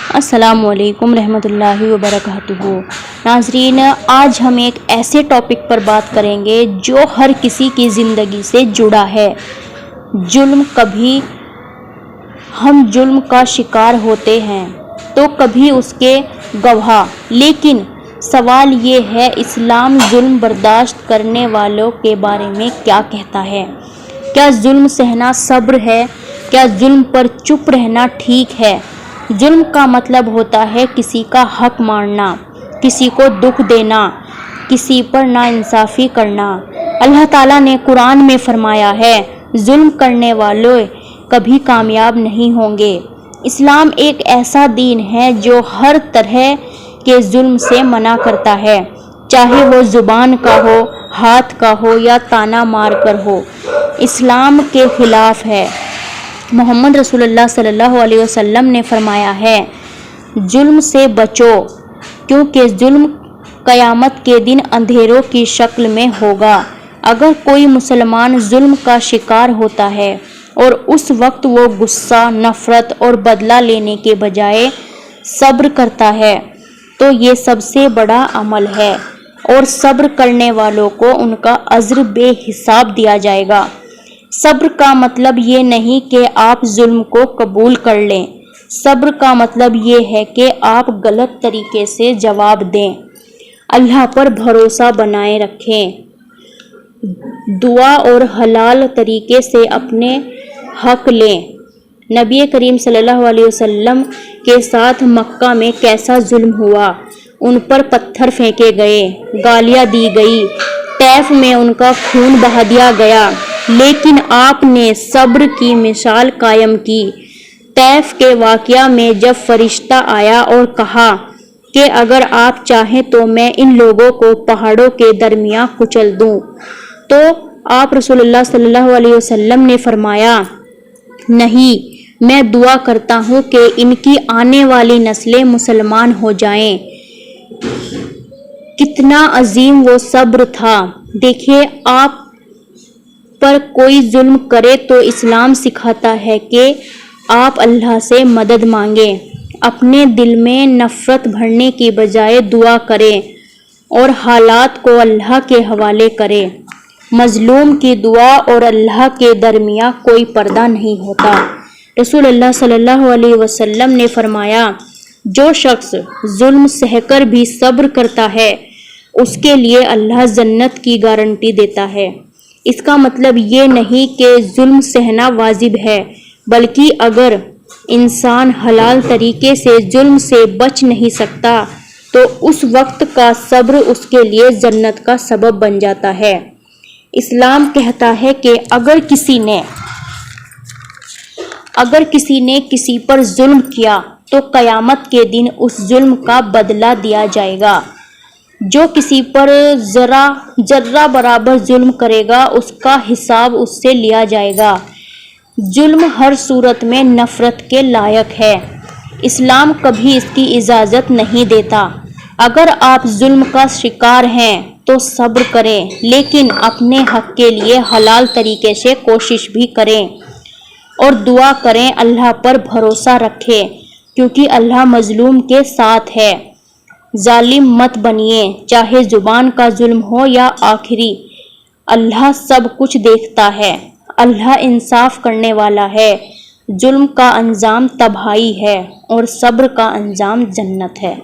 السلام علیکم رحمۃ اللہ وبرکاتہ۔ ناظرین، آج ہم ایک ایسے ٹاپک پر بات کریں گے جو ہر کسی کی زندگی سے جڑا ہے، ظلم۔ کبھی ہم ظلم کا شکار ہوتے ہیں تو کبھی اس کے گواہ، لیکن سوال یہ ہے، اسلام ظلم برداشت کرنے والوں کے بارے میں کیا کہتا ہے؟ کیا ظلم سہنا صبر ہے؟ کیا ظلم پر چپ رہنا ٹھیک ہے؟ ظلم کا مطلب ہوتا ہے کسی کا حق مارنا، کسی کو دکھ دینا، کسی پر ناانصافی کرنا۔ اللہ تعالیٰ نے قرآن میں فرمایا ہے، ظلم کرنے والے کبھی کامیاب نہیں ہوں گے۔ اسلام ایک ایسا دین ہے جو ہر طرح کے ظلم سے منع کرتا ہے، چاہے وہ زبان کا ہو، ہاتھ کا ہو یا طعنہ مار کر ہو، اسلام کے خلاف ہے۔ محمد رسول اللہ صلی اللہ علیہ وسلم نے فرمایا ہے، ظلم سے بچو، کیونکہ ظلم قیامت کے دن اندھیروں کی شکل میں ہوگا۔ اگر کوئی مسلمان ظلم کا شکار ہوتا ہے اور اس وقت وہ غصہ، نفرت اور بدلہ لینے کے بجائے صبر کرتا ہے تو یہ سب سے بڑا عمل ہے، اور صبر کرنے والوں کو ان کا اجر بے حساب دیا جائے گا۔ صبر کا مطلب یہ نہیں کہ آپ ظلم کو قبول کر لیں، صبر کا مطلب یہ ہے کہ آپ غلط طریقے سے جواب دیں، اللہ پر بھروسہ بنائے رکھیں، دعا اور حلال طریقے سے اپنے حق لیں۔ نبی کریم صلی اللہ علیہ وسلم کے ساتھ مکہ میں کیسا ظلم ہوا؟ ان پر پتھر پھینکے گئے، گالیاں دی گئی، طیف میں ان کا خون بہا دیا گیا، لیکن آپ نے صبر کی مثال قائم کی۔ طیف کے واقعہ میں جب فرشتہ آیا اور کہا کہ اگر آپ چاہیں تو میں ان لوگوں کو پہاڑوں کے درمیان کچل دوں، تو آپ رسول اللہ صلی اللہ علیہ وسلم نے فرمایا، نہیں، میں دعا کرتا ہوں کہ ان کی آنے والی نسلیں مسلمان ہو جائیں۔ کتنا عظیم وہ صبر تھا! دیکھیے، آپ پر کوئی ظلم کرے تو اسلام سکھاتا ہے کہ آپ اللہ سے مدد مانگیں، اپنے دل میں نفرت بھرنے کی بجائے دعا کریں اور حالات کو اللہ کے حوالے کریں۔ مظلوم کی دعا اور اللہ کے درمیان کوئی پردہ نہیں ہوتا۔ رسول اللہ صلی اللہ علیہ وسلم نے فرمایا، جو شخص ظلم سہ کر بھی صبر کرتا ہے اس کے لیے اللہ جنت کی گارنٹی دیتا ہے۔ اس کا مطلب یہ نہیں کہ ظلم سہنا واجب ہے، بلکہ اگر انسان حلال طریقے سے ظلم سے بچ نہیں سکتا تو اس وقت کا صبر اس کے لیے جنت کا سبب بن جاتا ہے۔ اسلام کہتا ہے کہ اگر کسی نے کسی پر ظلم کیا تو قیامت کے دن اس ظلم کا بدلہ دیا جائے گا۔ جو کسی پر ذرہ برابر ظلم کرے گا اس کا حساب اس سے لیا جائے گا۔ ظلم ہر صورت میں نفرت کے لائق ہے، اسلام کبھی اس کی اجازت نہیں دیتا۔ اگر آپ ظلم کا شکار ہیں تو صبر کریں، لیکن اپنے حق کے لیے حلال طریقے سے کوشش بھی کریں اور دعا کریں، اللہ پر بھروسہ رکھیں، کیونکہ اللہ مظلوم کے ساتھ ہے۔ ظالم مت بنیے، چاہے زبان کا ظلم ہو یا آخری، اللہ سب کچھ دیکھتا ہے، اللہ انصاف کرنے والا ہے۔ ظلم کا انجام تباہی ہے اور صبر کا انجام جنت ہے۔